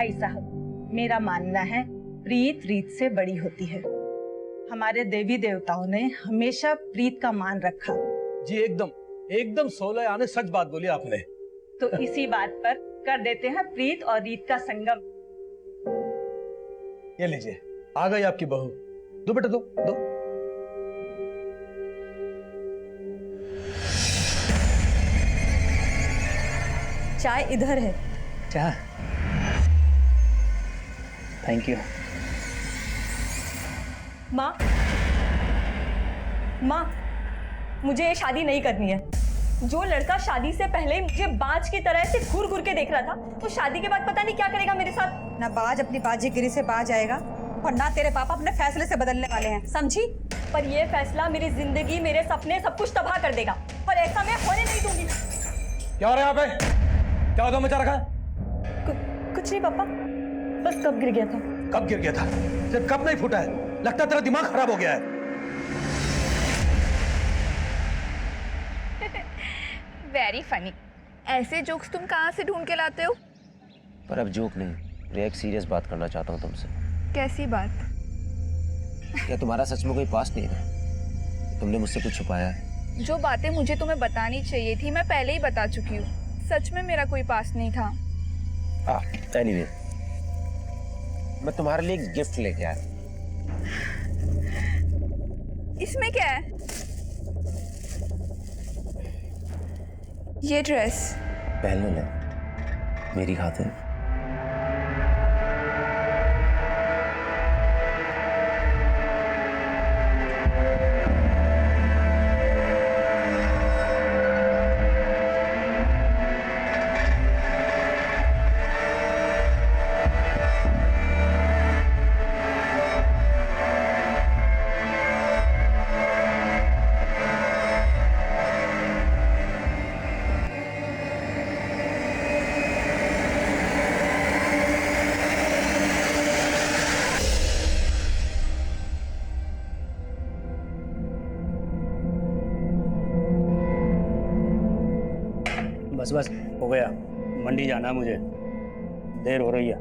भाई साहब, मेरा मानना है प्रीत रीत से बड़ी होती है। हमारे देवी देवताओं ने हमेशा प्रीत का मान रखा। जी एकदम एकदम 16 आने सच बात बोली आपने। तो इसी बात पर कर देते हैं प्रीत और रीत का संगम। ये लीजिए, आ गई आपकी बहू। दो बेटा, दो दो। चाय इधर है। चाय, थैंक यू। माँ, माँ, मुझे ये शादी नहीं करनी है। जो लड़का शादी से पहले मुझे बाज की तरह से घूर घूर के देख रहा था, वो शादी के बाद पता नहीं क्या करेगा मेरे साथ। ना बाज अपनी बाजीगिरी से बाज आएगा और ना तेरे पापा अपने फैसले से बदलने वाले हैं, समझी? पर ये फैसला मेरी जिंदगी, मेरे सपने, सब कुछ तबाह कर देगा और ऐसा मैं होने नहीं दूंगी। क्या हो रहा है यहाँ पे? क्या होता मचा रखा है? कुछ नहीं पापा, बस कब गिर गया था। कब गिर गया था? सिर्फ कब नहीं फूटा है? लगता है तेरा दिमाग खराब हो गया है। Very funny. ऐसे जोक्स तुम कहाँ से ढूंढ के लाते हो? पर अब जोक नहीं, रिया एक सीरियस बात करना चाहता हूँ तुमसे। कैसी बात? क्या तुम्हारा सच में कोई पास्ट नहीं है? तुमने मुझसे कुछ छुपाया है? जो बातें मुझे तुम्हें बतानी चाहिए थी मैं पहले ही बता चुकी हूँ। सच में मेरा कोई पास्ट नहीं था। एनीवे, मैं तुम्हारे लिए एक गिफ्ट लेके आया। इसमें क्या है? ये ड्रेस पहले ले, मेरी खातिर। बस बस हो गया, मंडी जाना है मुझे, देर हो रही है।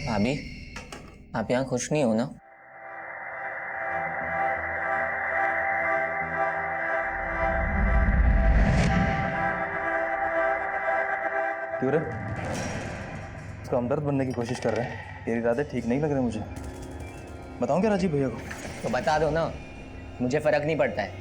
भाभी, आप यहाँ खुश नहीं हो ना? क्यों रे? इसको हमदर्द बनने की कोशिश कर रहे हैं। तेरे इरादे ठीक नहीं लग रहे मुझे। बताऊं क्या राजीव भैया को? तो बता दो ना, मुझे फर्क नहीं पड़ता है।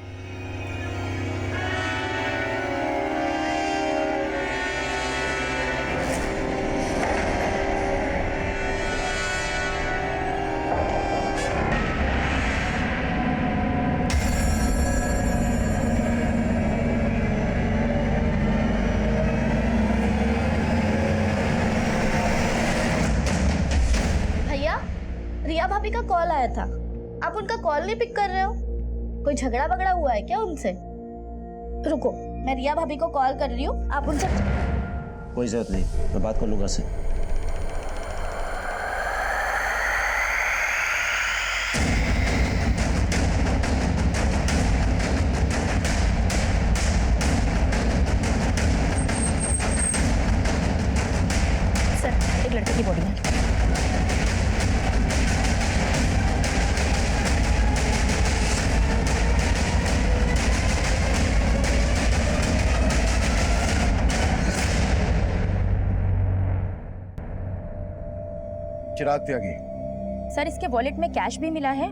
भैया, रिया भाभी का कॉल आया था, आप उनका कॉल नहीं पिक कर रहे हो? कोई झगड़ा वगड़ा हुआ है क्या उनसे? रुको, मैं रिया भाभी को कॉल कर रही हूँ, आप उनसे। कोई जरूरत नहीं, मैं बात कर लूंगा उससे। सर, एक लड़के की बॉडी है। चिराग त्यागी। सर, इसके वॉलेट में कैश भी मिला है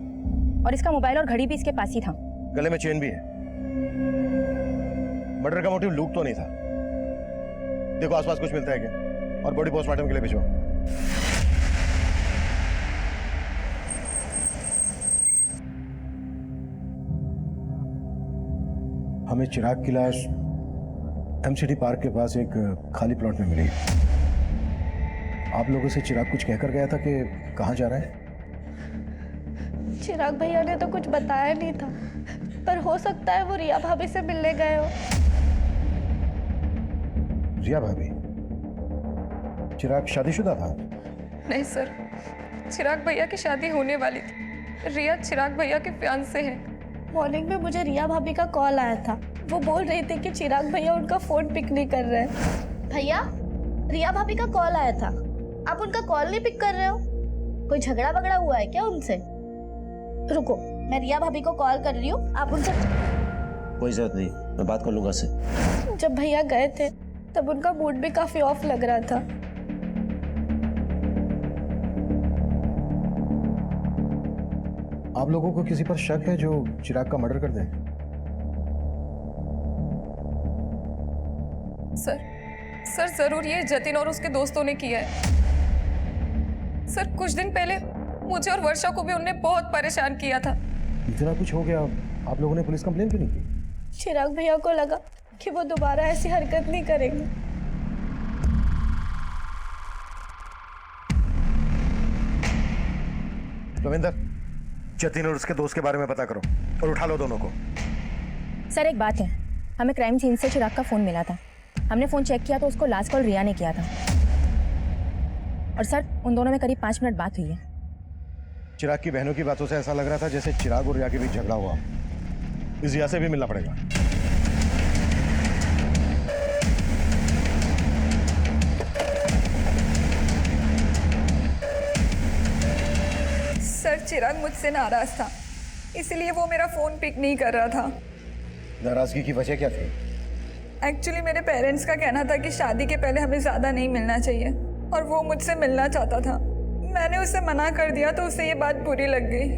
और इसका मोबाइल और घड़ी भी इसके पास ही था। गले में चेन भी है। मर्डर का मोटिव लूट तो नहीं था। देखो आसपास कुछ मिलता है क्या, और बॉडी पोस्टमार्टम के लिए भिजवाओ। हमें चिराग की लाश एमसीडी पार्क के पास एक खाली प्लॉट में मिली। आप लोगों से चिराग कुछ कहकर गया था कि कहाँ जा रहा है? चिराग भैया ने तो कुछ बताया नहीं था, पर हो सकता है वो रिया भाभी से मिलने गए हो। रिया भाभी? चिराग शादीशुदा था? नहीं सर, चिराग भैया की शादी होने वाली थी। रिया चिराग भैया के फियांसे हैं। मॉर्निंग में मुझे रिया भाभी का कॉल आया था, वो बोल रहे थे कि चिराग भैया उनका फोन पिक नहीं कर रहे हैं। भैया, रिया भाभी का कॉल आया था, आप उनका कॉल नहीं पिक कर रहे हो? कोई झगड़ा वगड़ा हुआ है क्या उनसे? रुको, मैं रिया भाभी को कॉल कर रही हूँ, आप उनसे। कोई जरूरत नहीं, मैं बात कर लूंगा उससे। जब भैया गए थे तब उनका मूड भी काफी ऑफ लग रहा था। आप लोगों को किसी पर शक है जो चिराग का मर्डर कर दे? सर जरूर ये जतिन और उसके दोस्तों ने किया है। सर कुछ दिन पहले मुझे और वर्षा को भी उनने बहुत परेशान किया था। इतना कुछ हो गया, आप लोगों ने पुलिस कंप्लेन क्यों नहीं की? चिराग भैया को लगा कि वो दोबारा ऐसी हरकत नहीं करेंगे। रविंदर, जतिन और उसके दोस्त के बारे में पता करो और उठा लो दोनों को। सर एक बात है, हमें क्राइम सीन से चिराग का फ़ोन मिला था। हमने फ़ोन चेक किया तो उसको लास्ट कॉल रिया ने किया था। और सर उन दोनों में करीब 5 मिनट बात हुई है। चिराग की बहनों की बातों से ऐसा लग रहा था जैसे चिराग और रिया के बीच झगड़ा हुआ। इस रिया से भी मिलना पड़ेगा। सर चिराग मुझसे नाराज था, इसलिए वो मेरा फोन पिक नहीं कर रहा था। नाराजगी की वजह क्या थी? एक्चुअली मेरे पेरेंट्स का कहना था कि शादी के पहले हमें ज़्यादा नहीं मिलना चाहिए और वो मुझसे मिलना चाहता था। मैंने उसे मना कर दिया तो उसे ये बात बुरी लग गई।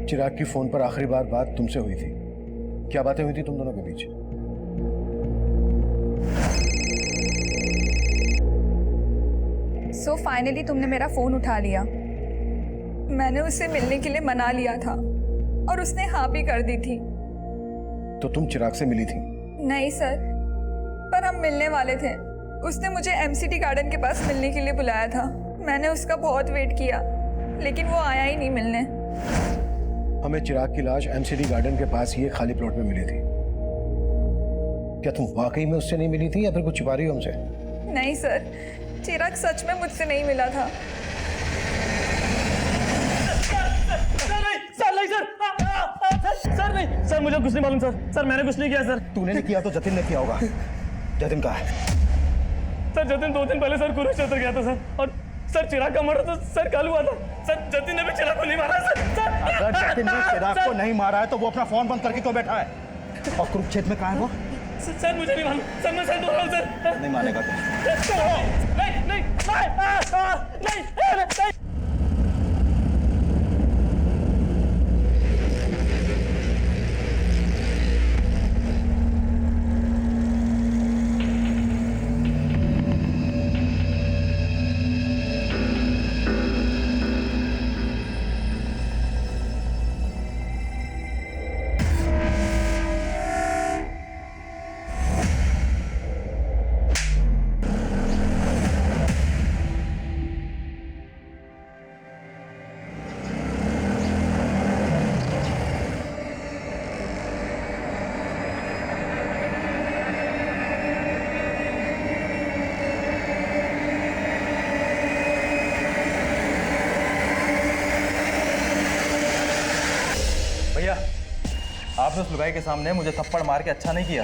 चिराग की फोन पर आखिरी बात तुमसे हुई थी। क्या बातें हुई थी तुम दोनों के बीच? सो फाइनली तुमने मेरा फ़ोन उठा लिया। मैंने उससे मिलने के लिए मना लिया था और उसने हाँ भी कर दी थी। तो तुम चिराग से मिली थी? नहीं सर, पर हम मिलने वाले थे। उसने मुझे एमसीटी गार्डन के पास मिलने के लिए बुलाया था। मैंने उसका बहुत वेट किया लेकिन वो आया ही नहीं मिलने। हमें चिराग की लाश एमसीटी गार्डन के पास ही एक खाली प्लॉट में मिली थी। क्या तुम वाकई में उससे नहीं मिली थी या फिर कुछ छुपा रही हो हमसे? नहीं सर, चिराग सच में मुझसे नहीं मिला था। सर नहीं, सर मुझे कुछ नहीं मालूम सर मैंने कुछ नहीं किया सर। तूने नहीं किया तो जतिन ने किया होगा। जतिन कहाँ है? सर जतिन 2 दिन पहले सर कुरुक्षेत्र गया था सर, और सर चिराग का मर्डर तो सर कल हुआ था। सर जतिन ने भी चिराग को नहीं मारा सर। अगर जतिन ने चिराग को नहीं मारा है तो वो अपना फोन बंद करके क्यों बैठा है? और कुरुक्षेत्र में कहाँ है वो? सर मुझे नहीं मालूम सर, मैं सर बोल रहा हूँ सर। नहीं मानेगा नहीं। आपने उस लुगाई के सामने मुझे थप्पड़ मार के अच्छा नहीं किया।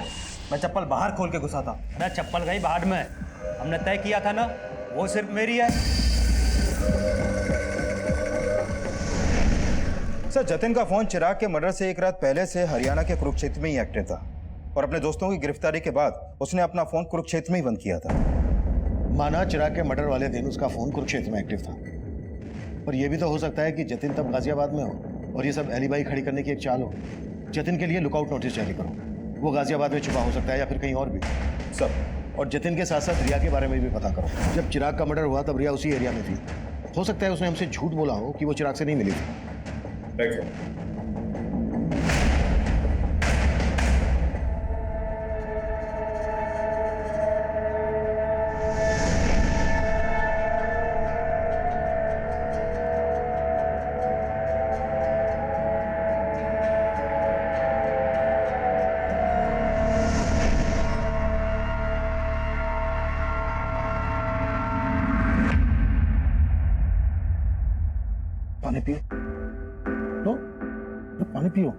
मैं चप्पल बाहर खोल के घुसा था। अरे चप्पल गई बाद में, हमने तय किया था ना वो सिर्फ मेरी है। सर जतिन का फोन चिराग के मर्डर से एक रात पहले से हरियाणा के कुरुक्षेत्र में ही एक्टिव था और अपने दोस्तों की गिरफ्तारी के बाद उसने अपना फोन कुरुक्षेत्र में ही बंद किया था। माना चिराग के मर्डर वाले दिन उसका फोन कुरुक्षेत्र में एक्टिव था, पर यह भी तो हो सकता है कि जतिन तब गाजियाबाद में हो और ये सब एलिबाई खड़ी करने की एक चाल हो। जतिन के लिए लुकआउट नोटिस जारी करो, वो गाजियाबाद में छुपा हो सकता है या फिर कहीं और भी सब। और जतिन के साथ साथ रिया के बारे में भी पता करो। जब चिराग का मर्डर हुआ तब रिया उसी एरिया में थी। हो सकता है उसने हमसे झूठ बोला हो कि वो चिराग से नहीं मिली थी। पानी पियो, लो पानी पियो।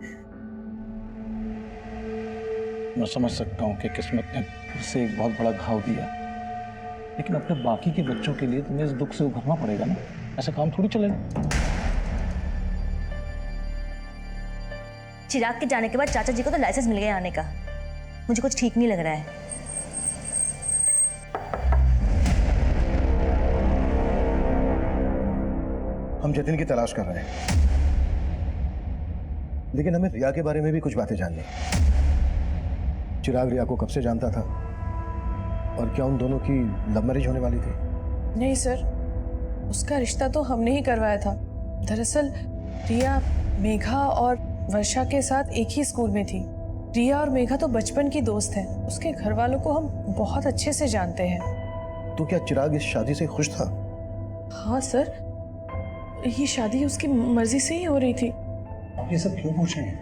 मैं समझ सकता हूँ कि किस्मत ने फिर से एक बहुत बड़ा घाव दिया, लेकिन अपने बाकी के बच्चों के लिए तुम्हें इस दुख से उभरना पड़ेगा ना। ऐसा काम थोड़ी चलेगा। चिराग के जाने के बाद चाचा जी को तो लाइसेंस मिल गया आने का। मुझे कुछ ठीक नहीं लग रहा है। हम जतिन की तलाश कर रहे हैं, लेकिन हमें रिया के बारे में भी कुछ बातें जाननी है। चिराग रिया को कब से जानता था और क्या उन दोनों की लव मैरिज होने वाली थी? नहीं सर, उसका रिश्ता तो हमने ही करवाया था। दरअसल रिया मेघा और वर्षा के साथ एक ही स्कूल में थी। रिया और मेघा तो बचपन की दोस्त हैं। उसके घर वालों को हम बहुत अच्छे से जानते हैं। तो क्या चिराग इस शादी से खुश था? हाँ सर, ये शादी उसकी मर्जी से ही हो रही थी। आप ये सब क्यों पूछ रहे हैं?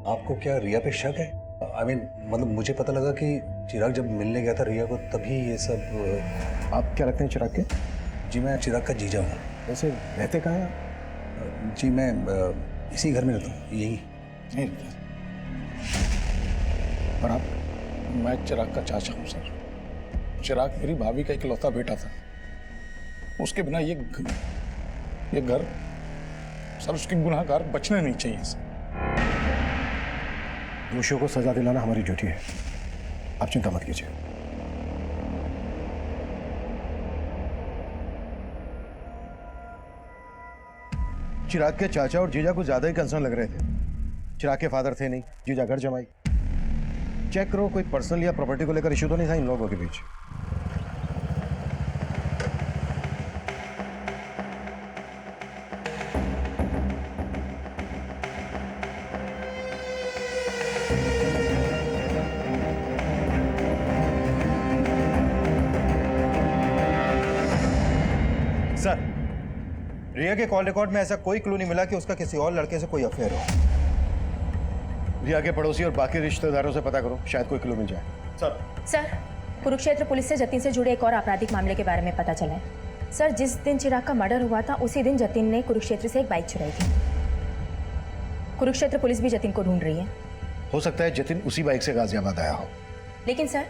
आपको क्या रिया पे शक है? मतलब मुझे पता लगा कि चिराग जब मिलने गया था रिया को तभी ये सब। आप क्या लगते हैं चिराग के? जी मैं चिराग का जीजा हूँ। वैसे रहते कहाँ हैं? जी मैं इसी घर में रहता हूँ, यही। नहीं, और आप? मैं चिराग का चाचा हूँ सर। चिराग मेरी भाभी का इकलौता बेटा था। उसके बिना ये घर सर, उसके गुनाहगार बचने नहीं चाहिए सर। दोषियों को सजा दिलाना हमारी ड्यूटी है, आप चिंता मत कीजिए। चिराग के चाचा और जीजा को ज्यादा ही कंसर्न लग रहे थे। चिराग के फादर थे नहीं, जीजा घर जमाई। चेक करो कोई पर्सनल या प्रॉपर्टी को लेकर इशू तो नहीं था इन लोगों के बीच। सर, रिया के कॉल रिकॉर्ड में ऐसा कोई क्लू नहीं मिला कि उसका किसी और लड़के से कोई अफेयर हो। रिया के पड़ोसी और बाकी रिश्तेदारों से पता करो, शायद कोई क्लू मिल जाए। सर, कुरुक्षेत्र पुलिस से जतिन से जुड़े एक और आपराधिक मामले के बारे में पता चला है। सर, जिस दिन चिराग का मर्डर हुआ था उसी दिन जतिन ने कुरुक्षेत्र से एक बाइक चुराई थी। कुरुक्षेत्र पुलिस भी जतिन को ढूंढ रही है। हो सकता है जतिन उसी बाइक से गाजियाबाद आया हो। लेकिन सर,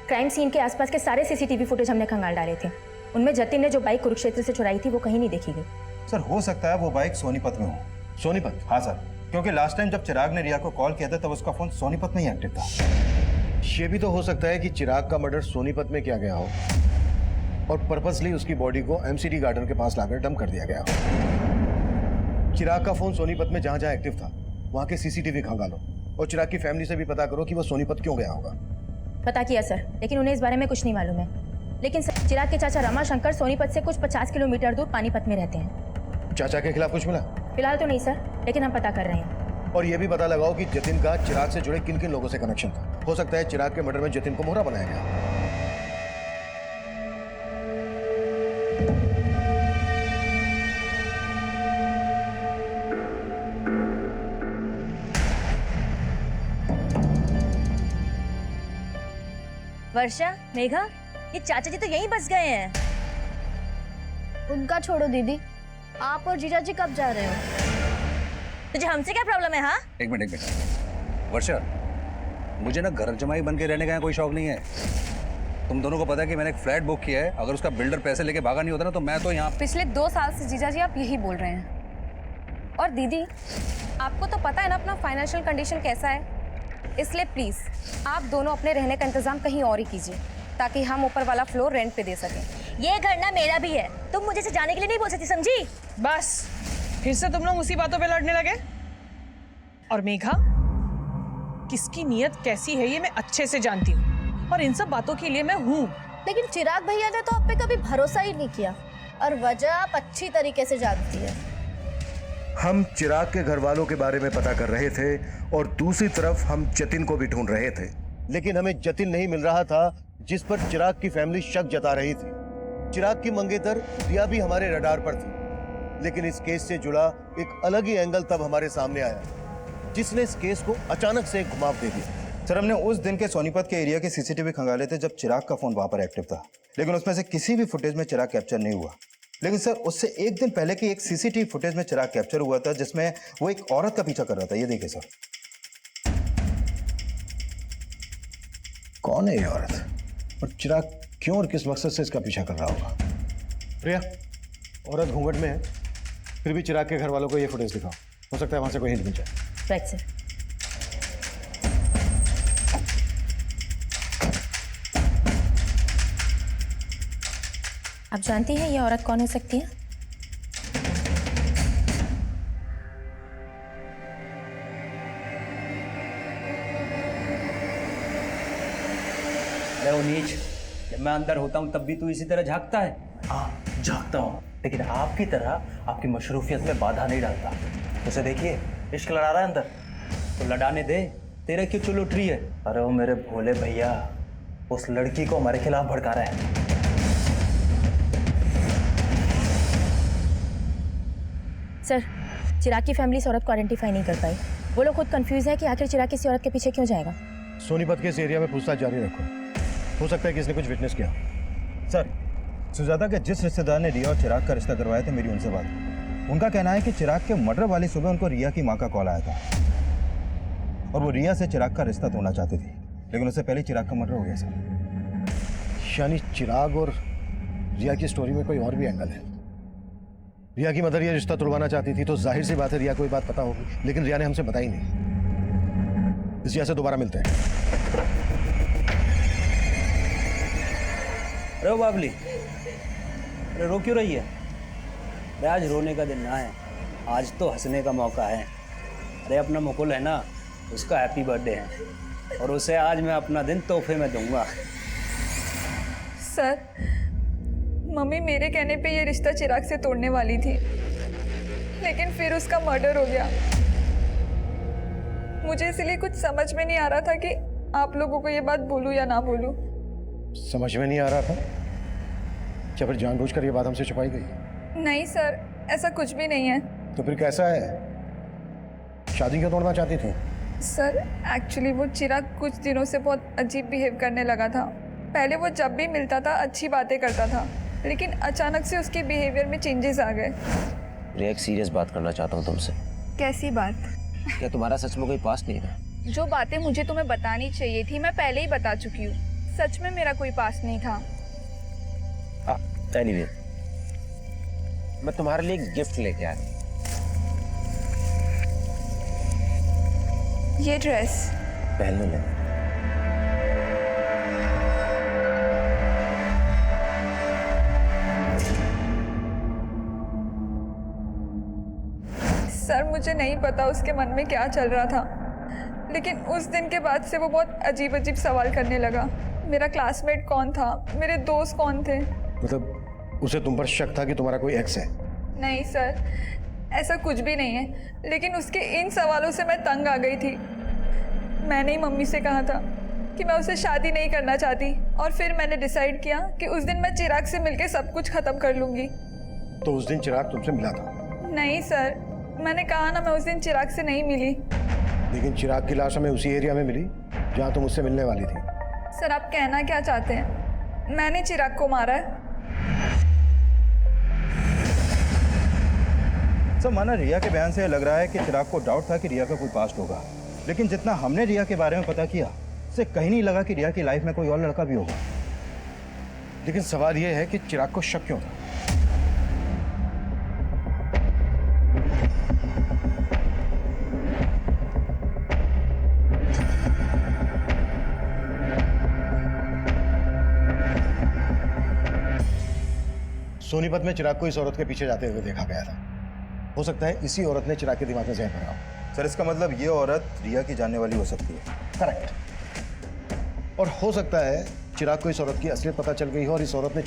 क्राइम सीन के आसपास के सारे सीसीटीवी फुटेज हमने खंगाल डाले थे। उनमें जतिन ने जो बाइक कुरुक्षेत्र से चुराई थी वो कहीं नहीं देखी गई। सर, हो सकता है वो बाइक सोनीपत में हो। सोनीपत? हाँ सर, क्योंकि लास्ट टाइम जब चिराग ने रिया को कॉल किया था तब उसका फोन सोनीपत में ही एक्टिव था। ये भी तो हो सकता है कि चिराग का मर्डर सोनीपत में किया गया हो और पर्पसली उसकी बॉडी को एमसीडी गार्डन के पास लाकर डंप कर दिया गया हो। चिराग का फोन सोनीपत में जहां जहां एक्टिव था वहां के सीसीटीवी खंगालो और चिराग की फैमिली से भी पता करो कि वो सोनीपत क्यों गया होगा। पता किया सर, लेकिन उन्हें इस बारे में कुछ नहीं मालूम है। लेकिन सर, चिराग के चाचा रमाशंकर सोनीपत से कुछ 50 किलोमीटर दूर पानीपत में रहते हैं। चाचा के खिलाफ कुछ मिला? फिलहाल तो नहीं सर, लेकिन हम पता कर रहे हैं। और ये भी पता लगाओ कि जतिन का चिराग से जुड़े किन किन लोगों से कनेक्शन था। हो सकता है चिराग के मर्डर में जतिन को मोहरा बनाया गया। वर्षा, मेघा, ये चाचा जी तो यहीं बस गए हैं। उनका छोड़ो दीदी, आप और जीजा जी कब जा रहे हो? तुझे हमसे क्या प्रॉब्लम है? हाँ, एक मिनट। वर्षा, मुझे ना घर जमाई बन के रहने का कोई शौक नहीं है। तुम दोनों को पता है कि मैंने एक फ्लैट बुक किया है। अगर उसका बिल्डर पैसे लेके भागा नहीं होता ना तो मैं तो यहाँ। पिछले 2 साल से जीजा जी आप यही बोल रहे हैं। और दीदी, आपको तो पता है ना अपना फाइनेंशियल कंडीशन कैसा है, इसलिए प्लीज आप दोनों अपने रहने का इंतजाम कहीं और ही कीजिए ताकि हम ऊपर वाला फ्लोर रेंट पे दे सकें। ये घर ना मेरा भी है, तुम मुझे से जाने के लिए नहीं बोल सकती, समझी? बस फिर से तुम लोग उसी बातों पे लड़ने लगे। और मेघा, किसकी नीयत कैसी है ये मैं अच्छे से जानती हूँ और इन सब बातों के लिए मैं हूँ। लेकिन चिराग भैया ने तो आप पे कभी भरोसा ही नहीं किया और वजह आप अच्छी तरीके से जानती है। हम चिराग के घर वालों के बारे में पता कर रहे थे और दूसरी तरफ हम जतिन को भी ढूंढ रहे थे, लेकिन हमें जतिन नहीं मिल रहा था जिस पर चिराग की फैमिली शक जता रही थी। चिराग की मंगेतर रिया भी हमारे रडार पर थी, लेकिन इस केस से जुड़ा एक अलग ही एंगल तब हमारे सामने आया जिसने इस केस को अचानक से घुमाव दे दिया। सर, हमने उस दिन के सोनीपत के एरिया के सीसीटीवी खंगाले थे जब चिराग का फोन वहां पर एक्टिव था, लेकिन उसमें से किसी भी फुटेज में चिराग कैप्चर नहीं हुआ। लेकिन सर, उससे एक दिन पहले की एक सीसीटीवी फुटेज में चिराग कैप्चर हुआ था जिसमें वो एक औरत का पीछा कर रहा था। ये देखिए सर। कौन है ये औरत और चिराग क्यों और किस मकसद से इसका पीछा कर रहा होगा? प्रिया, औरत घूंघट में है, फिर भी चिराग के घर वालों को ये फुटेज दिखाओ। हो सकता है वहां से कोई हिंट मिल जाए। Right sir. आप जानती हैं ये औरत कौन हो सकती है? नीच, जब मैं अंदर होता हूँ तब भी तू इसी तरह झांकता है? हाँ, झांकता हूँ, लेकिन आपकी तरह आपकी मशरूफियत में बाधा नहीं डालता। उसे देखिए, इश्क लड़ा रहा है अंदर। तो लड़ाने दे, तेरे क्यों चुल उठ रही है? अरे वो मेरे भोले भैया उस लड़की को हमारे खिलाफ भड़का रहा है। सर, चिराग की फैमिली इस औरत को आइडेंटिफाई नहीं कर पाई। वो लोग खुद कंफ्यूज है कि आखिर चिराग किसी औरत के पीछे क्यों जाएगा। सोनीपत के इस एरिया में पूछताछ जारी रखो, हो सकता है कि इसने कुछ विटनेस किया। सर, सुजाता के जिस रिश्तेदार ने रिया और चिराग का रिश्ता करवाया था, मेरी उनसे बात हुई। उनका कहना है कि चिराग के मर्डर वाली सुबह उनको रिया की माँ का कॉल आया था और वो रिया से चिराग का रिश्ता तोड़ना चाहती थी, लेकिन उससे पहले चिराग का मर्डर हो गया सर। यानी चिराग और रिया की स्टोरी में कोई और भी एंगल है। रिया की मदर ये रिश्ता तोड़वाना चाहती थी तो जाहिर सी बात है रिया को ये बात पता होगी, लेकिन रिया ने हमसे बताई नहीं। इस रिया से दोबारा मिलते हैं। अरे बाबली, अरे रो क्यों रही है? अरे आज रोने का दिन ना है, आज तो हंसने का मौका है। अरे अपना मुकुल है ना, उसका हैप्पी बर्थडे है और उसे आज मैं अपना दिन तोहफे में दूंगा। सर, मम्मी मेरे कहने पे ये रिश्ता चिराग से तोड़ने वाली थी, लेकिन फिर उसका मर्डर हो गया। मुझे इसलिए कुछ समझ में नहीं आ रहा था कि आप लोगों को ये बात बोलूं या ना बोलूं। समझ में नहीं आ रहा था क्या फिर जानबूझकर ये बात हमसे छुपाई गई? नहीं सर, ऐसा कुछ भी नहीं है। तो फिर कैसा है? शादी क्यों तोड़ना चाहती थी? सर, एक्चुअली वो चिराग कुछ दिनों से बहुत अजीब बिहेव करने लगा था। पहले वो जब भी मिलता था अच्छी बातें करता था, लेकिन अचानक से उसके बिहेवियर में चेंजेस आ गए। रिया, एक सीरियस बात करना चाहता हूँ तुमसे। कैसी बात? क्या तुम्हारा सच में कोई पास्ट नहीं था? जो बातें मुझे तुम्हें बतानी चाहिए थी मैं पहले ही बता चुकी हूँ। सच में मेरा कोई पास्ट नहीं था। एनीवे, मैं तुम्हारे लिए एक गिफ्ट लेके आया। ये ड्रेस पहन ले। सर, मुझे नहीं पता उसके मन में क्या चल रहा था, लेकिन उस दिन के बाद से वो बहुत अजीब अजीब सवाल करने लगा। मेरा क्लासमेट कौन था, मेरे दोस्त कौन थे। मतलब उसे तुम पर शक था कि तुम्हारा कोई एक्स है? नहीं सर, ऐसा कुछ भी नहीं है, लेकिन उसके इन सवालों से मैं तंग आ गई थी। मैंने ही मम्मी से कहा था कि मैं उससे शादी नहीं करना चाहती, और फिर मैंने डिसाइड किया कि उस दिन मैं चिराग से मिलकर सब कुछ खत्म कर लूँगी। तो उस दिन चिराग तुमसे मिला था? नहीं सर, मैंने कहा ना, मैं उस दिन चिराग से नहीं मिली। लेकिन चिराग की लाश हमें उसी एरिया में मिली जहाँ तुम उससे मिलने वाली थी। सर, आप कहना क्या चाहते हैं? मैंने चिराग को मारा है? सर, माना रिया के बयान से लग रहा है कि चिराग को डाउट था कि रिया का कोई पास्ट होगा, लेकिन जितना हमने रिया के बारे में पता किया उससे कहीं नहीं लगा कि रिया की लाइफ में कोई और लड़का भी होगा। लेकिन सवाल यह है कि चिराग को शक क्यों था? सोनीपत में चिराग को इस औरत के पीछे जाते हुए देखा गया था। हो सकता है इसी औरत ने चिराग के दिमाग में जहर भरा हो। सर, इसका मतलब ये औरत रिया की जानने वाली हो सकती है। करेक्ट। और हो सकता है चिराग को इस औरत की असलियत पता चल गई हो और इस औरत ने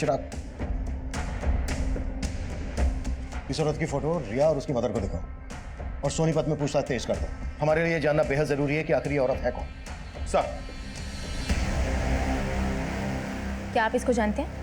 इस औरत की फोटो रिया और उसकी मदर को दिखाओ और सोनीपत में पूछताछ तेज कर दो। हमारे लिए जानना बेहद जरूरी है कि आखिर ये औरत है कौन। सर, क्या आप इसको जानते हैं?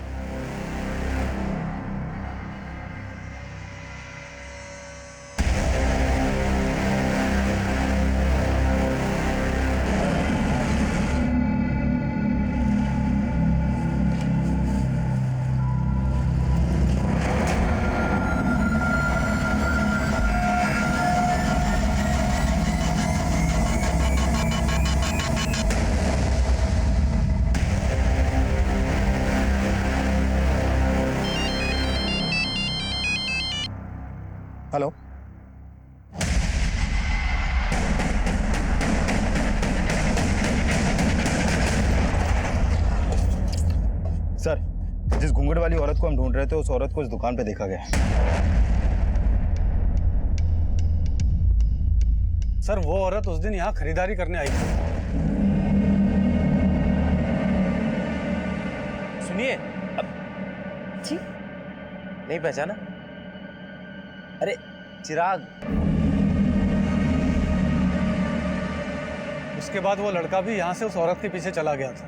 हेलो। सर, जिस घूंघट वाली औरत को हम ढूंढ रहे थे उस औरत को इस दुकान पे देखा गया। सर वो औरत उस दिन यहाँ खरीदारी करने आई थी। सुनिए, अब जी नहीं पहचाना? अरे चिराग। उसके बाद वो लड़का भी यहाँ से उस औरत के पीछे चला गया था।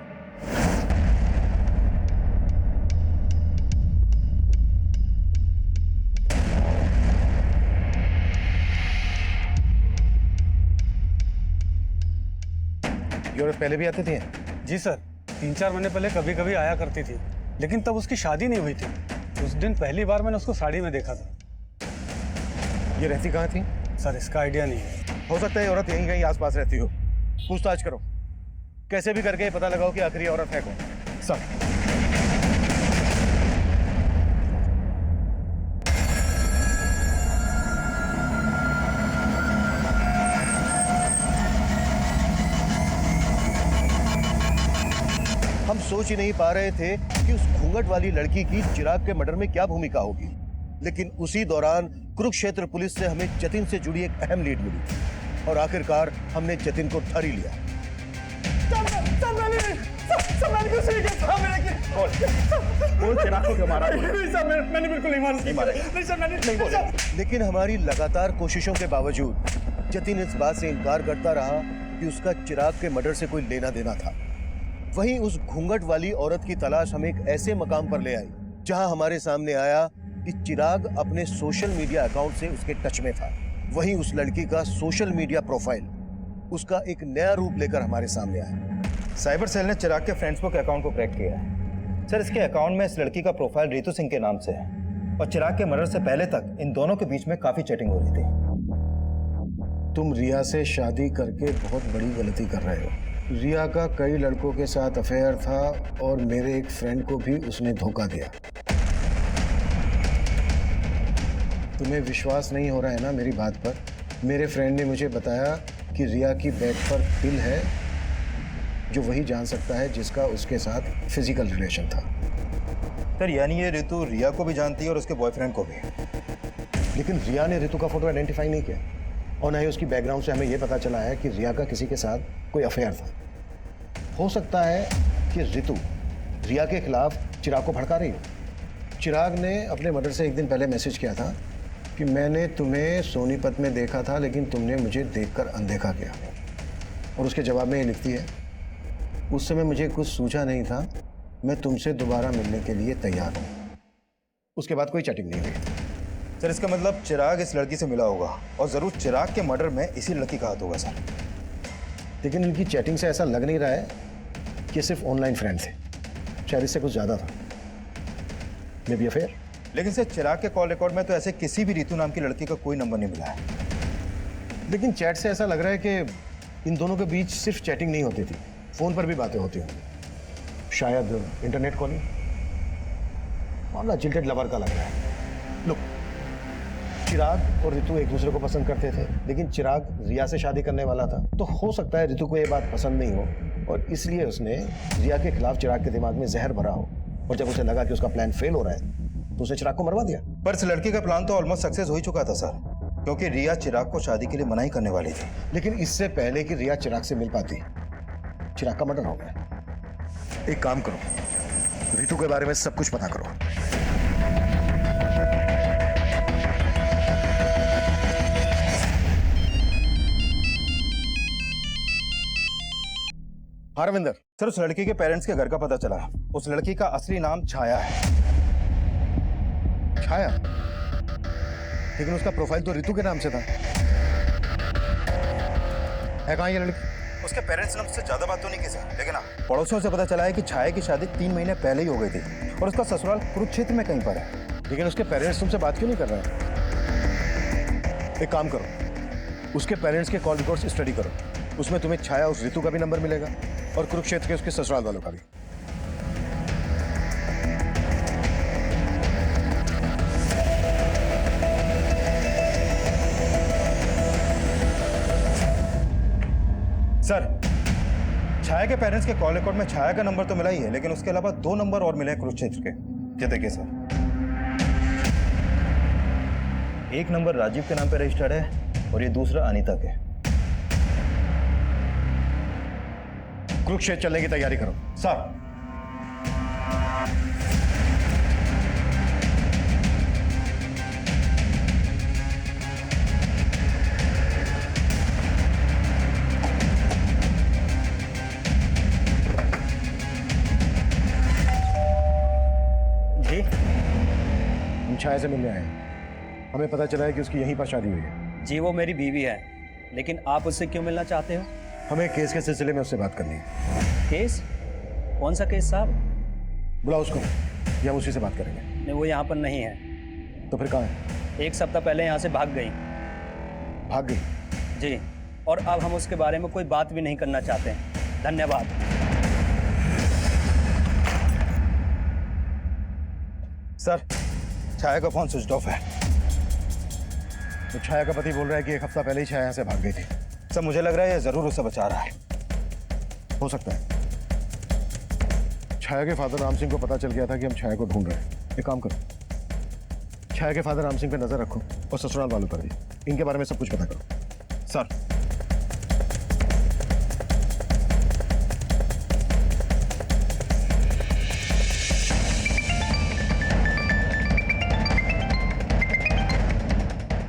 ये औरत पहले भी आती थी? जी सर, 3-4 महीने पहले कभी कभी आया करती थी, लेकिन तब उसकी शादी नहीं हुई थी। उस दिन पहली बार मैंने उसको साड़ी में देखा था। ये रहती कहाँ थी? सर इसका आइडिया नहीं है। हो सकता है ये औरत यहीं कहीं आसपास रहती हो। पूछताछ करो, कैसे भी करके पता लगाओ कि आखिरी औरत है कौन। सब हम सोच ही नहीं पा रहे थे कि उस घूंघट वाली लड़की की चिराग के मर्डर में क्या भूमिका होगी, लेकिन उसी दौरान कुरुक्षेत्र पुलिस से हमें जतिन से जुड़ी एक अहम लीड मिली और आखिरकार हमने जतिन को धर ही लिया। मैंने बिल्कुल नहीं मारा। लेकिन हमारी लगातार कोशिशों के बावजूद जतिन इस बात से इनकार करता रहा कि उसका चिराग के मर्डर से कोई लेना देना था। वहीं उस घूंघट वाली औरत की तलाश हमें एक ऐसे मकाम पर ले आई जहां हमारे सामने आया कि चिराग अपने सोशल मीडिया अकाउंट से उसके टच में था। वहीं उस लड़की का सोशल मीडिया प्रोफाइल उसका एक नया रूप लेकर हमारे सामने आया। साइबर सेल ने चिराग के फेसबुक अकाउंट को क्रैक किया है। सर, इसके अकाउंट में इस लड़की का प्रोफाइल रितु सिंह के नाम से है और चिराग के मर्डर से पहले तक इन दोनों के बीच में काफी चैटिंग हो रही थी। तुम रिया से शादी करके बहुत बड़ी गलती कर रहे हो। रिया का कई लड़कों के साथ अफेयर था और मेरे एक फ्रेंड को भी उसने धोखा दिया। तुम्हें विश्वास नहीं हो रहा है ना मेरी बात पर? मेरे फ्रेंड ने मुझे बताया कि रिया की बैग पर पिल है जो वही जान सकता है जिसका उसके साथ फिजिकल रिलेशन था। सर, यानी ये रितु रिया को भी जानती है और उसके बॉयफ्रेंड को भी। लेकिन रिया ने रितु का फोटो आइडेंटिफाई नहीं किया और ना ही उसकी बैकग्राउंड से हमें यह पता चला है कि रिया का किसी के साथ कोई अफेयर था। हो सकता है कि रितु रिया के खिलाफ चिराग को भड़का रही हो। चिराग ने अपने मर्डर से एक दिन पहले मैसेज किया था कि मैंने तुम्हें सोनीपत में देखा था लेकिन तुमने मुझे देखकर अनदेखा किया, और उसके जवाब में ये लिखती है, उस समय मुझे कुछ सूझा नहीं था, मैं तुमसे दोबारा मिलने के लिए तैयार हूँ। उसके बाद कोई चैटिंग नहीं हुई। सर, इसका मतलब चिराग इस लड़की से मिला होगा और जरूर चिराग के मर्डर में इसी लड़की का हाथ होगा सर। लेकिन इनकी चैटिंग से ऐसा लग नहीं रहा है कि सिर्फ ऑनलाइन फ्रेंड थे, शायद इससे कुछ ज़्यादा था। May be affair. लेकिन सर, चिराग के कॉल रिकॉर्ड में तो ऐसे किसी भी रितु नाम की लड़की का कोई नंबर नहीं मिला है। लेकिन चैट से ऐसा लग रहा है कि इन दोनों के बीच सिर्फ चैटिंग नहीं होती थी, फ़ोन पर भी बातें होती होंगी, शायद इंटरनेट कॉलिंग। मामला जिल्टेड लवर का लग रहा है। लुक, चिराग और रितु एक दूसरे को पसंद करते थे, लेकिन चिराग रिया से शादी करने वाला था, तो हो सकता है रितु को ये बात पसंद नहीं हो और इसलिए उसने रिया के खिलाफ चिराग के दिमाग में जहर भरा हो, और जब उसे लगा कि उसका प्लान फेल हो रहा है तो उसने चिराग को मरवा दिया। पर इस लड़की का प्लान तो ऑलमोस्ट सक्सेस हो ही चुका था सर, क्योंकि रिया चिराग को शादी के लिए मना ही करने वाली थी। लेकिन इससे पहले कि रिया चिराग से मिल पाती, चिराग का मर्डर हो गया। एक काम करो, रितु के बारे में सब कुछ पता करो। हाँ रविंदर। सर, उस लड़की के पेरेंट्स के घर का पता चला। उस लड़की का असली नाम छाया है। छाया? लेकिन उसका प्रोफाइल तो रितु के नाम से था। है कहाँ ये लड़की? उसके पेरेंट्स ने मुझसे ज्यादा बात तो नहीं की सर, लेकिन हाँ, पड़ोसियों से पता चला है कि छाया की शादी 3 महीने पहले ही हो गई थी और उसका ससुराल कुरुक्षेत्र में कहीं पर है। लेकिन उसके पेरेंट्स तुमसे बात क्यों नहीं कर रहे हैं? एक काम करो, उसके पेरेंट्स के कॉल रिकॉर्ड्स स्टडी करो, उसमें तुम्हें छाया उस रितु का भी नंबर मिलेगा और कुरुक्षेत्र के उसके ससुराल वालों का भी। सर, छाया के पेरेंट्स के कॉल रिकॉर्ड में छाया का नंबर तो मिला ही है, लेकिन उसके अलावा 2 नंबर और मिले हैं कुरुक्षेत्र के। ये देखिए सर, एक नंबर राजीव के नाम पे रजिस्टर्ड है और ये दूसरा अनीता के। कुरुक्षेत्र चलने की तैयारी करो। सर, जी, हम छाया से मिलने आए हैं। हमें पता चला है कि उसकी यहीं पर शादी हुई है। जी वो मेरी बीवी है, लेकिन आप उससे क्यों मिलना चाहते हो? हमें केस के सिलसिले में उससे बात करनी है। केस? कौन सा केस साहब? बुलाओ उसको, या हम उसी से बात करेंगे। नहीं, वो यहाँ पर नहीं है। तो फिर कहाँ है? 1 सप्ताह पहले यहाँ से भाग गई। भाग गई? जी, और अब हम उसके बारे में कोई बात भी नहीं करना चाहते हैं। धन्यवाद। सर, छाया का फोन स्विच ऑफ है। तो छाया का पति बोल रहा है कि 1 हफ्ता पहले ही छाया यहाँ से भाग गई थी। सर, मुझे लग रहा है ये जरूर उसे बचा रहा है। हो सकता है। छाया के फादर राम सिंह को पता चल गया था कि हम छाया को ढूंढ रहे हैं। एक काम करो, छाया के फादर राम सिंह पे नजर रखो और ससुराल वालों पर भी। इनके बारे में सब कुछ पता करो। Sir,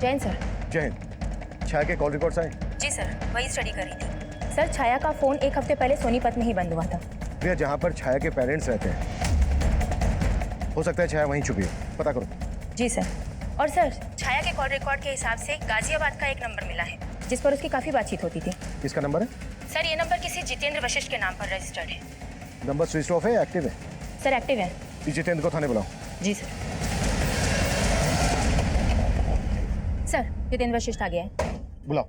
Jain sir. जय हिंद। छाया के कॉल रिकॉर्ड्स आए? जी सर, वही स्टडी कर रही थी। सर, छाया का फोन 1 हफ्ते पहले सोनीपत में ही बंद हुआ था। भैया, जहाँ पर छाया के पेरेंट्स रहते हैं, हो सकता है छाया वहीं छुपी है। पता करो। जी सर। और सर, छाया के कॉल रिकॉर्ड के हिसाब से गाजियाबाद का एक नंबर मिला है जिस पर उसकी काफ़ी बातचीत होती थी। किसका नंबर है? सर, ये नंबर किसी जितेंद्र वशिष्ठ के नाम पर रजिस्टर्ड है। नंबर स्विच ऑफ है या एक्टिव है? सर, एक्टिव है। इस जितेंद्र को थाने बुलाओ। जी सर। सर, जितेंद्र वशिष्ठ आ गया है। बुलाओ।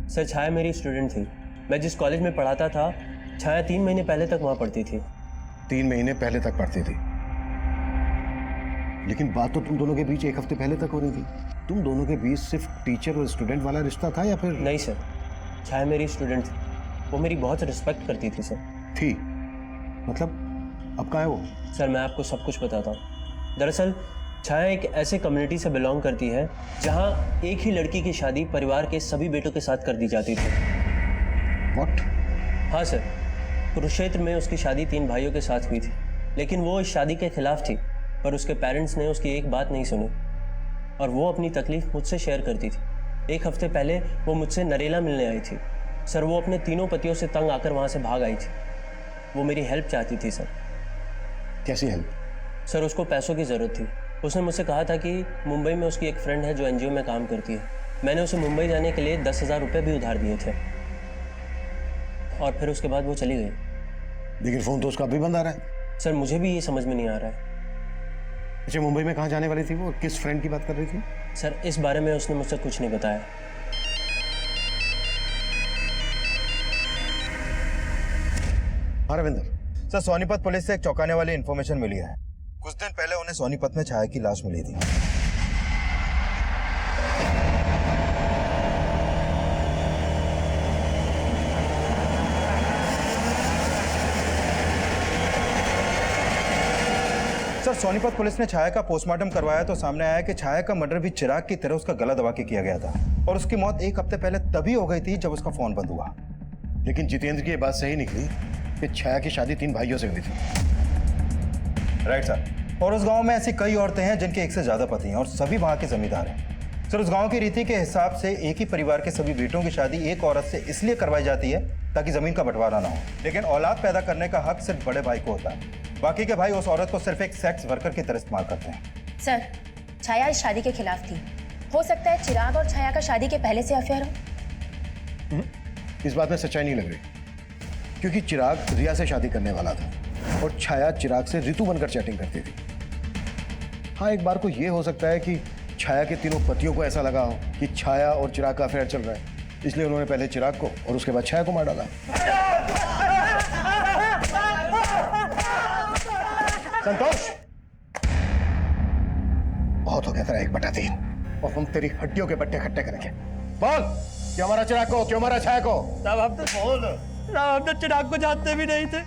सर, छाया मेरी स्टूडेंट थी। मैं जिस कॉलेज में पढ़ाता था, छाया 3 महीने पहले तक वहाँ पढ़ती थी। 3 महीने पहले तक पढ़ती थी? लेकिन बात तो तुम दोनों के बीच 1 हफ्ते पहले तक हो रही थी। तुम दोनों के बीच सिर्फ टीचर और स्टूडेंट वाला रिश्ता था या फिर? नहीं सर, छाया मेरी स्टूडेंट थी। वो मेरी बहुत रिस्पेक्ट करती थी सर। थी? मतलब अब कहाँ है वो? सर, मैं आपको सब कुछ बताता हूँ। दरअसल छाया एक ऐसे कम्युनिटी से बिलोंग करती है जहाँ एक ही लड़की की शादी परिवार के सभी बेटों के साथ कर दी जाती थी। What? हाँ सर, कुरुक्षेत्र में उसकी शादी 3 भाइयों के साथ हुई थी, लेकिन वो इस शादी के खिलाफ थी। पर उसके पेरेंट्स ने उसकी एक बात नहीं सुनी और वो अपनी तकलीफ मुझसे शेयर करती थी। 1 हफ्ते पहले वो मुझसे नरेला मिलने आई थी। सर, वो अपने तीनों पतियों से तंग आकर वहाँ से भाग आई थी। वो मेरी हेल्प चाहती थी सर। कैसी हेल्प? सर, उसको पैसों की ज़रूरत थी। उसने मुझसे कहा था कि मुंबई में उसकी एक फ्रेंड है जो एनजीओ में काम करती है। मैंने उसे मुंबई जाने के लिए 10,000 रुपये भी उधार दिए थे और फिर उसके बाद वो चली गई। लेकिन फ़ोन तो उसका अभी बंद आ रहा है। सर, मुझे भी ये समझ में नहीं आ रहा है। अच्छा, मुंबई में कहाँ जाने वाली थी वो? किस फ्रेंड की बात कर रही थी? सर, इस बारे में उसने मुझसे कुछ नहीं बताया। हाँ रविंदर। सर, सोनीपत पुलिस से एक चौंकाने वाली इंफॉर्मेशन मिली है। कुछ दिन पहले उन्हें सोनीपत में छाया की लाश मिली थी। सर, सोनीपत पुलिस ने छाया का पोस्टमार्टम करवाया तो सामने आया कि छाया का मर्डर भी चिराग की तरह उसका गला दबा के किया गया था और उसकी मौत 1 हफ्ते पहले तभी हो गई थी जब उसका फोन बंद हुआ। लेकिन जितेंद्र की ये बात सही निकली कि छाया की शादी 3 भाइयों से हुई थी। Right sir. और उस गांव में ऐसी कई औरतें हैं जिनके एक से ज्यादा पति हैं और सभी वहां के जमींदार हैं। सर, उस गांव की रीति के हिसाब से एक ही परिवार के सभी बेटों की शादी एक औरत से इसलिए करवाई जाती है ताकि जमीन का बंटवारा ना हो। लेकिन औलाद पैदा करने का हक सिर्फ बड़े भाई को होता है। बाकी के भाई उस औरत को सिर्फ एक सेक्स वर्कर की तरह इस्तेमाल करते हैं। सर, छाया इस शादी के खिलाफ थी। हो सकता है चिराग और छाया का शादी के पहले से अफेयर हो। इस बात में सच्चाई नहीं लग रही, क्योंकि चिराग रिया से शादी करने वाला था और छाया चिराग से ऋतु बनकर चैटिंग करती थी। हाँ, एक बार को ये हो सकता है कि छाया के तीनों पतियों को ऐसा लगा हो कि छाया और चिराग का अफेयर चल रहा है, इसलिए उन्होंने पहले चिराग को और उसके बाद छाया को मार डाला। संतोष, बहुत हो गया तेरा 1/3 और हम तेरी हड्डियों के बट्टे खट्टे करेंगे। बोल। क्यों मारा चिराग को, क्यों मारा छाया को? साहब हम तो बोल साहब हम तो चिराग को जानते भी नहीं थे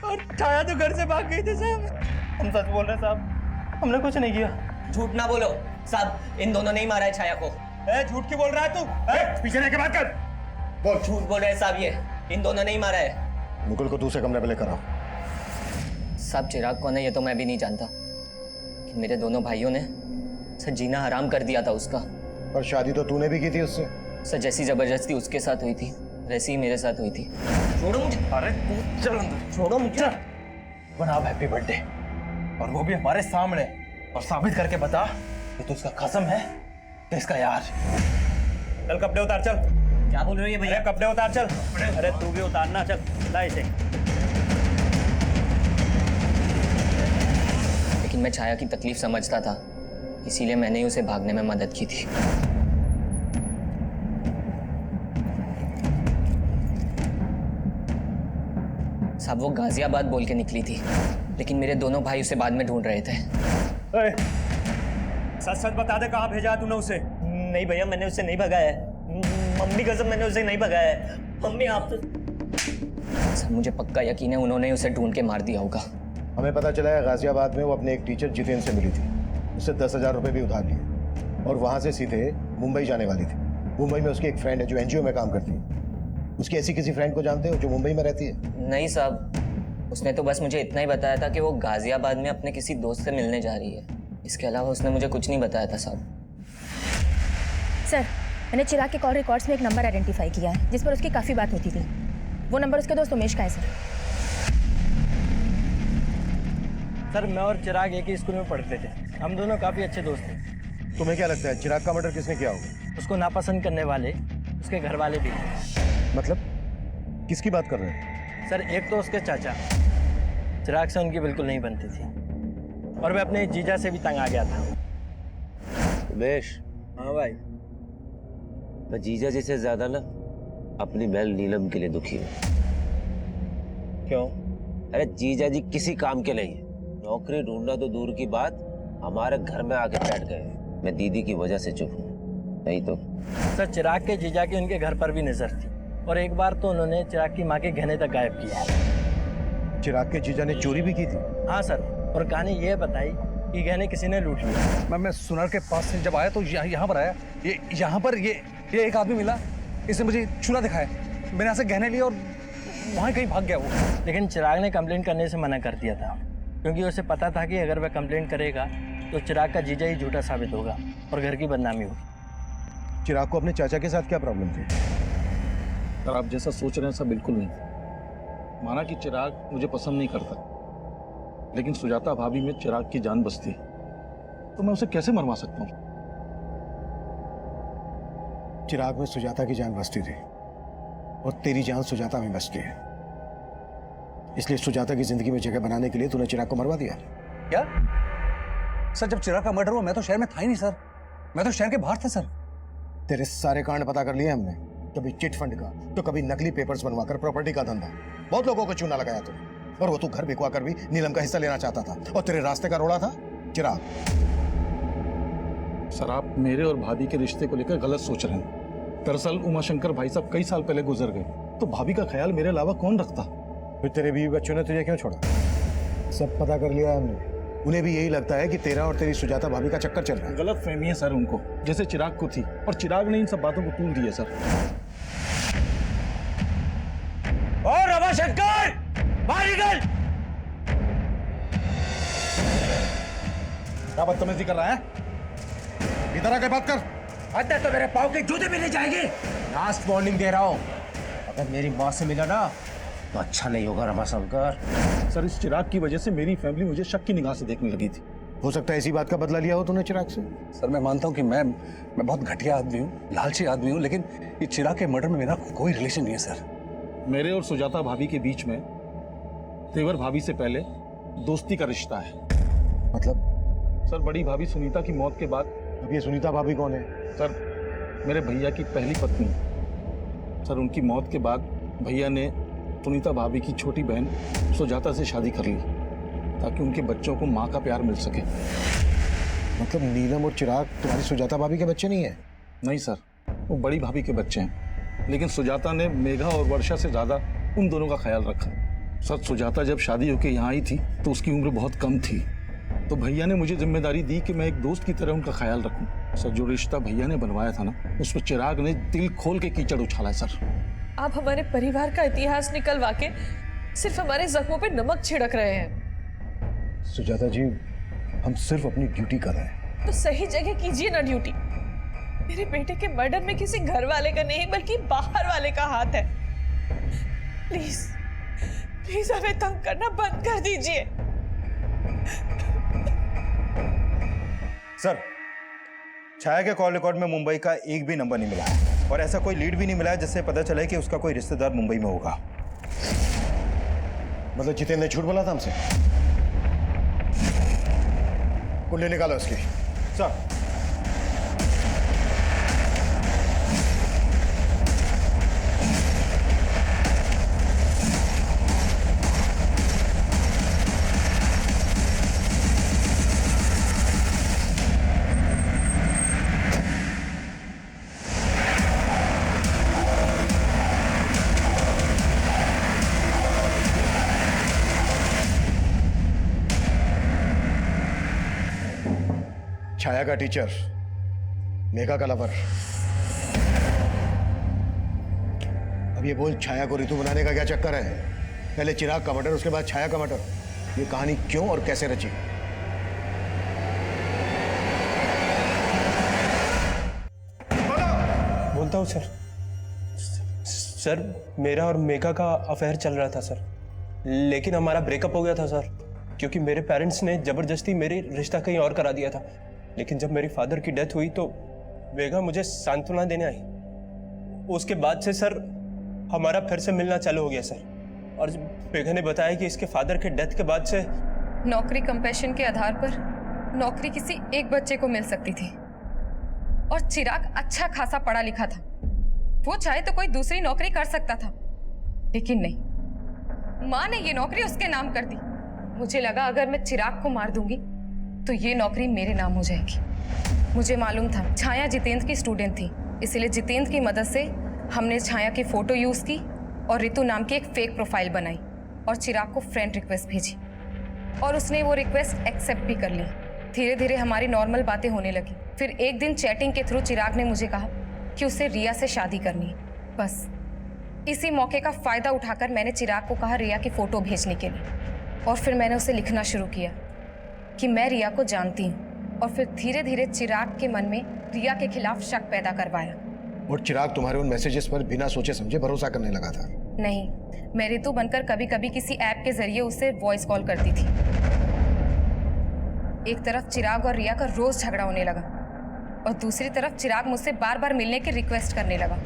और छाया तो घर से भाग गई थी साहब। हम सच बोल रहे हैं साहब, हमने कुछ नहीं किया। झूठ ना बोलो साहब, इन दोनों ने ही मारा है छाया को। झूठ क्यों बोल रहा है तू? पीछे रह के बात कर। बोल। झूठ बोल रहे हैं साहब, ये इन दोनों ने ही मारा है। मुकुल को दूसरे कमरे पे लेकर आओ। साहब चिराग कौन है ये तो मैं भी नहीं जानता, कि मेरे दोनों भाइयों ने सर जीना हराम कर दिया था उसका। पर शादी तो तूने भी की थी उससे। सर जैसी जबरदस्ती उसके साथ हुई थी वैसी ही मेरे साथ हुई थी। छोड़ो मुझे। अरे तू चल अंदर, छोड़ो मुझे। बना हैप्पी बर्थडे, और वो भी हमारे सामने, और साबित करके बता कि तू उसका कसम है कि इसका यार। चल कपड़े उतार चल। क्या बोल रहे हो भैया? कपड़े उतार चल। अरे तू भी उतारना, चल ला इसे। लेकिन मैं छाया की तकलीफ समझता था, इसीलिए मैंने ही उसे भागने में मदद की थी। साहब वो गाजियाबाद बोल के निकली थी, लेकिन मेरे दोनों भाई उसे बाद में ढूंढ रहे थे। सच सच बता दे, कहाँ भेजा तूने उसे? नहीं भैया मैंने उसे नहीं भगाया है, मम्मी कसम मैंने उसे नहीं भगाया है। मम्मी आप तो। सर मुझे पक्का यकीन है उन्होंने उसे ढूंढ के मार दिया होगा। हमें पता चला है गाजियाबाद में वो अपने एक टीचर जितेन से मिली थी, उससे 10,000 रुपए भी उधार लिए और वहां से सीधे मुंबई जाने वाली थी। मुंबई में उसकी एक फ्रेंड है जो एनजीओ में काम करती है। उसकी ऐसी किसी फ्रेंड को जानते हो जो मुंबई में रहती है? नहीं साहब, उसने तो बस मुझे इतना ही बताया था कि वो गाजियाबाद में अपने किसी दोस्त से मिलने जा रही है। इसके अलावा उसने मुझे कुछ नहीं बताया था साहब। सर मैंने चिराग के कॉल रिकॉर्ड्स में एक नंबर आइडेंटिफाई किया है जिस पर उसकी काफ़ी बात होती थी। वो नंबर उसके दोस्त उमेश का है सर। सर मैं और चिराग एक ही स्कूल में पढ़ते थे, हम दोनों काफ़ी अच्छे दोस्त थे। तुम्हें क्या लगता है चिराग का मर्डर किसने किया होगा? उसको नापसंद करने वाले उसके घर वाले भी थे। मतलब किसकी बात कर रहे हैं? सर एक तो उसके चाचा, चिराग से उनकी बिल्कुल नहीं बनती थी, और मैं अपने जीजा से भी तंग आ गया था। उमेश। हाँ भाई। मैं जीजा जी से ज्यादा ना अपनी बहन नीलम के लिए दुखी हूँ। क्यों? अरे जीजा जी किसी काम के नहीं है, नौकरी ढूंढना तो दूर की बात, हमारे घर में आके बैठ गए। मैं दीदी की वजह से चुप हूँ, नहीं तो। सर चिराग के जीजा की उनके घर पर भी नजर थी, और एक बार तो उन्होंने चिराग की माँ के गहने तक गायब किया। चिराग के जीजा ने चोरी भी की थी? हाँ सर, और कहानी ये बताई कि गहने किसी ने लूट लिया। मैं सुनार के पास से जब आया तो यहाँ पर आया, ये यहाँ पर ये एक आदमी मिला, इसने मुझे चूल्हा दिखाया, मैंने यहाँ से गहने लिए और वहाँ कहीं भाग गया वो। लेकिन चिराग ने कंप्लेंट करने से मना कर दिया था, क्योंकि उसे पता था कि अगर वह कंप्लेंट करेगा तो चिराग का जीजा ही झूठा साबित होगा और घर की बदनामी होगी। चिराग को अपने चाचा के साथ क्या प्रॉब्लम थी? सर आप जैसा सोच रहे हैं सब बिल्कुल नहीं। माना कि चिराग मुझे पसंद नहीं करता, लेकिन सुजाता भाभी में चिराग की जान बसती है, तो मैं उसे कैसे मरवा सकता हूँ? चिराग में सुजाता की जान बसती थी और तेरी जान सुजाता में बसती है, इसलिए सुजाता की जिंदगी में जगह बनाने के लिए तूने चिराग को मरवा दिया। क्या सर? जब चिराग का मर्डर हुआ मैं तो शहर में था ही नहीं सर, मैं तो शहर के बाहर था सर। तेरे सारे कांड पता कर लिए हमने, कभी चिट फंड का तो कभी नकली पेपर्स बनवाकर प्रॉपर्टी का धंधा, बहुत लोगों को चूना लगाया तूने, और वो तू घर बिकवा कर भी नीलम का हिस्सा लेना चाहता था, और तेरे रास्ते का रोड़ा था चिराग। सर आप मेरे और भाभी के रिश्ते को लेकर गलत सोच रहे हैं। दरअसल उमाशंकर भाई साहब कई साल पहले गुजर गए, तो भाभी का ख्याल मेरे अलावा कौन रखता? फिर तेरे बीवी बच्चों ने तुझे क्यों छोड़ा? सब पता कर लिया हमने, उन्हें भी यही लगता है कि तेरा और तेरी सुजाता भाभी का चक्कर चल रहा है। गलत फहमी है सर उनको, जैसे चिराग को थी, और चिराग ने इन सब बातों को तूल दिया सर। और रमाशंकर बाहर निकल! क्या बदतमीजी कर रहा है? इधर आके बात कर। अंदर तो मेरे पाँव के जूते भी नहीं जाएंगे। लास्ट वार्निंग दे रहा हूँ, अगर मेरी माँ से मिला ना तो अच्छा नहीं होगा रमाशंकर। सर इस चिराग की वजह से मेरी फैमिली मुझे शक की निगाह से देखने लगी थी। हो सकता है इसी बात का बदला लिया हो तूने चिराग से। सर मैं मानता हूँ कि मैं बहुत घटिया आदमी हूँ, लालची आदमी हूँ, लेकिन ये चिराग के मर्डर में मेरा कोई रिलेशन नहीं है सर। मेरे और सुजाता भाभी के बीच में तेवर भाभी से पहले दोस्ती का रिश्ता है। मतलब? सर बड़ी भाभी सुनीता की मौत के बाद। अब ये सुनीता भाभी कौन है? सर मेरे भैया की पहली पत्नी। सर उनकी मौत के बाद भैया ने सुनीता भाभी की छोटी बहन सुजाता से शादी कर ली, ताकि उनके बच्चों को माँ का प्यार मिल सके। मतलब नीलम और चिराग तुम्हारी सुजाता भाभी के बच्चे नहीं है? नहीं सर, वो बड़ी भाभी के बच्चे हैं, लेकिन सुजाता ने मेघा और वर्षा से ज्यादा उन दोनों का ख्याल रखा। सर, सुजाता जब शादी होकर यहाँ आई थी तो उसकी उम्र बहुत कम थी, तो भैया ने मुझे जिम्मेदारी दी कि मैं एक दोस्त की तरह उनका ख्याल रखूं। सर, जो रिश्ता भैया ने बनवाया था ना, उस पर चिराग ने दिल खोल के कीचड़ उछाला है। सर, आप हमारे परिवार का इतिहास निकलवा के सिर्फ हमारे जख्मों पे नमक छिड़क रहे हैं। सुजाता जी, हम सिर्फ अपनी ड्यूटी कर रहे हैं। तो सही जगह कीजिए ना ड्यूटी। मेरे बेटे के मर्डर में किसी घर वाले का नहीं बल्कि बाहर वाले का हाथ है। प्लीज प्लीज हमें तंग करना बंद कर दीजिए। सर, छाया के कॉल रिकॉर्ड में मुंबई का एक भी नंबर नहीं मिला है और ऐसा कोई लीड भी नहीं मिला है जिससे पता चले कि उसका कोई रिश्तेदार मुंबई में होगा। मतलब जितेंद्र ने झूठ बोला था हमसे? कुंडली निकालो उसकी। सर, छाया का टीचर, मेघा का लवर। अब ये बोल, छाया को ऋतु बनाने का क्या चक्कर है? पहले चिराग का मर्डर, उसके बाद छाया का मर्डर। ये कहानी क्यों और कैसे रची? बोलता हूँ सर। सर, मेरा और मेघा का अफेयर चल रहा था सर, लेकिन हमारा ब्रेकअप हो गया था सर, क्योंकि मेरे पेरेंट्स ने जबरदस्ती मेरी रिश्ता कहीं और करा दिया था। लेकिन जब मेरी फादर की डेथ हुई तो मेघा मुझे सांत्वना देने आई। उसके बाद से सर हमारा फिर से मिलना चालू हो गया सर। और मेघा ने बताया कि इसके फादर के डेथ के बाद से नौकरी कंपैशन के आधार पर नौकरी किसी एक बच्चे को मिल सकती थी और चिराग अच्छा खासा पढ़ा लिखा था, वो चाहे तो कोई दूसरी नौकरी कर सकता था, लेकिन नहीं, माँ ने ये नौकरी उसके नाम कर दी। मुझे लगा अगर मैं चिराग को मार दूंगी तो ये नौकरी मेरे नाम हो जाएगी। मुझे मालूम था छाया जितेंद्र की स्टूडेंट थी, इसलिए जितेंद्र की मदद से हमने छाया की फोटो यूज की और ऋतु नाम की एक फेक प्रोफाइल बनाई और चिराग को फ्रेंड रिक्वेस्ट भेजी और उसने वो रिक्वेस्ट एक्सेप्ट भी कर ली। धीरे धीरे हमारी नॉर्मल बातें होने लगी। फिर एक दिन चैटिंग के थ्रू चिराग ने मुझे कहा कि उसे रिया से शादी करनी है। बस इसी मौके का फायदा उठाकर मैंने चिराग को कहा रिया की फोटो भेजने के लिए और फिर मैंने उसे लिखना शुरू किया कि मैं रिया को जानती हूँ और फिर धीरे धीरे चिराग के मन में रिया के खिलाफ शक पैदा करवाया। और चिराग तुम्हारे उन मैसेजेस पर बिना सोचे समझे भरोसा करने लगा था? नहीं, मैं ऋतु बनकर कभी कभी किसी ऐप के जरिए उसे वॉइस कॉल करती थी। एक तरफ चिराग और रिया का रोज झगड़ा होने लगा और दूसरी तरफ चिराग मुझसे बार बार मिलने की रिक्वेस्ट करने लगा।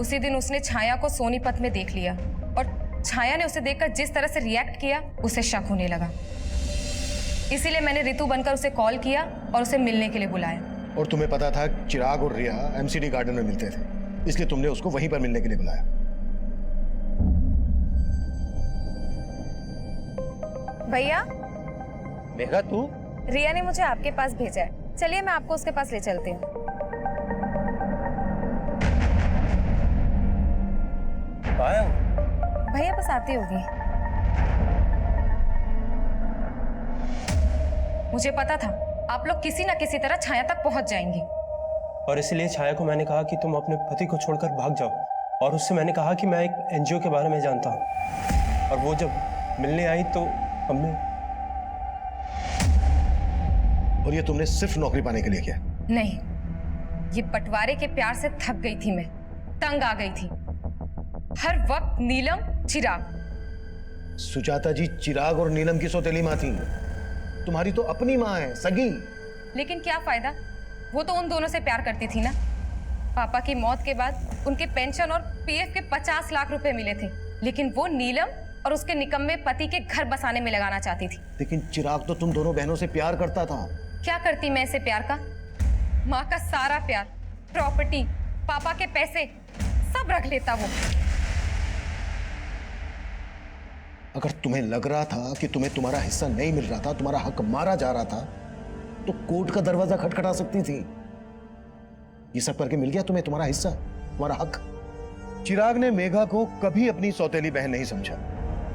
उसी दिन उसने छाया को सोनीपत में देख लिया और छाया ने उसे देखकर जिस तरह से रिएक्ट किया उसे शक होने लगा। इसीलिए मैंने ऋतु बनकर उसे कॉल किया और उसे मिलने के लिए बुलाया। और तुम्हें पता था चिराग और रिया एमसीडी गार्डन में मिलते थे, इसलिए तुमने उसको वहीं पर मिलने के लिए बुलाया। भैया, मेघा तू? रिया ने मुझे आपके पास भेजा है, चलिए मैं आपको उसके पास ले चलती हूँ। भैया बस आती होगी। मुझे पता था आप लोग किसी ना किसी तरह छाया तक पहुंच जाएंगे और इसलिए छाया को मैंने कहा कि तुम अपने पति को छोड़कर भाग जाओ और उससे मैंने कहा कि मैं एक एनजीओ के बारे में जानता हूँ और वो जब मिलने आई तो हमने। और ये तुमने सिर्फ नौकरी पाने के लिए किया? नहीं, ये बंटवारे के प्यार से थक गई थी, मैं तंग आ गई थी। हर वक्त नीलम, चिराग। सुजाता जी, चिराग और नीलम की सौतेली माँ थी, तुम्हारी तो अपनी माँ है, सगी। लेकिन क्या फायदा, वो तो उन दोनों से प्यार करती थी ना। पापा की मौत के बाद उनके पेंशन और पीएफ के 50 लाख रुपए मिले थे, लेकिन वो नीलम और उसके निकम्मे पति के घर बसाने में लगाना चाहती थी। लेकिन चिराग तो तुम दोनों बहनों से प्यार करता था। क्या करती मैं ऐसे प्यार का? माँ का सारा प्यार, प्रॉपर्टी, पापा के पैसे सब रख लेता वो। अगर तुम्हें लग रहा था कि तुम्हें तुम्हारा हिस्सा नहीं मिल रहा था, तुम्हारा हक मारा जा रहा था, तो कोर्ट का दरवाजा खटखटा सकती थी। ये सब करके मिल गया तुम्हें तुम्हारा हिस्सा, तुम्हारा हक। चिराग ने मेघा को कभी अपनी सौतेली बहन नहीं समझा,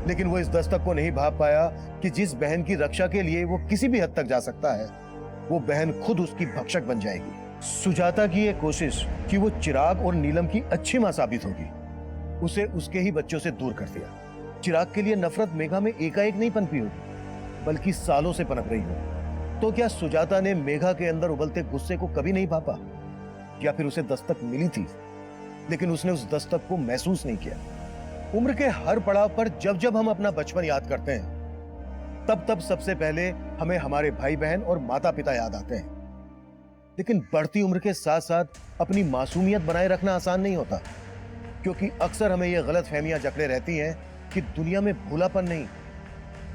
लेकिन वो इस दस्तक को नहीं भाप पाया कि जिस बहन की रक्षा के लिए वो किसी भी हद तक जा सकता है, वो बहन खुद उसकी भक्षक बन जाएगी। सुजाता की ये कोशिश कि वो चिराग और नीलम की अच्छी मां साबित होगी, उसे उसके ही बच्चों से दूर कर दिया। चिराग के लिए नफरत मेघा में एकाएक नहीं पनपी होगी, बल्कि सालों से पनप रही हो। तो क्या सुजाता ने मेघा के अंदर उबलते गुस्से को कभी नहीं भापा? या फिर उसे दस्तक मिली थी लेकिन उसने उस दस्तक को महसूस नहीं किया? उम्र के हर पड़ाव पर जब जब हम अपना बचपन याद करते हैं, तब तब सबसे पहले हमें हमारे भाई बहन और माता पिता याद आते हैं। लेकिन बढ़ती उम्र के साथ साथ अपनी मासूमियत बनाए रखना आसान नहीं होता, क्योंकि अक्सर हमें यह गलत फहमियां जकड़े रहती हैं कि दुनिया में भूलापन नहीं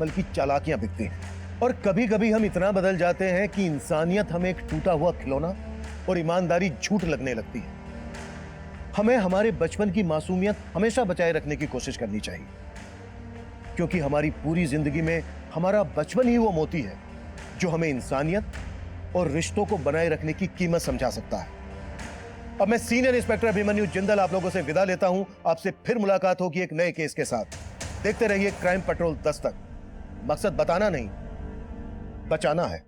बल्कि चालाकियां बिकती हैं। और कभी कभी हम इतना बदल जाते हैं कि इंसानियत हमें एक टूटा हुआ खिलौना और ईमानदारी झूठ लगने लगती है। हमें हमारे बचपन की मासूमियत हमेशा बचाए रखने की कोशिश करनी चाहिए, क्योंकि हमारी पूरी जिंदगी में हमारा बचपन ही वो मोती है जो हमें इंसानियत और रिश्तों को बनाए रखने की कीमत समझा सकता है। अब मैं सीनियर इंस्पेक्टर अभिमन्यु जिंदल आप लोगों से विदा लेता हूं। आपसे फिर मुलाकात होगी एक नए केस के साथ। देखते रहिए क्राइम पेट्रोल दस्तक। मकसद बताना नहीं, बचाना है।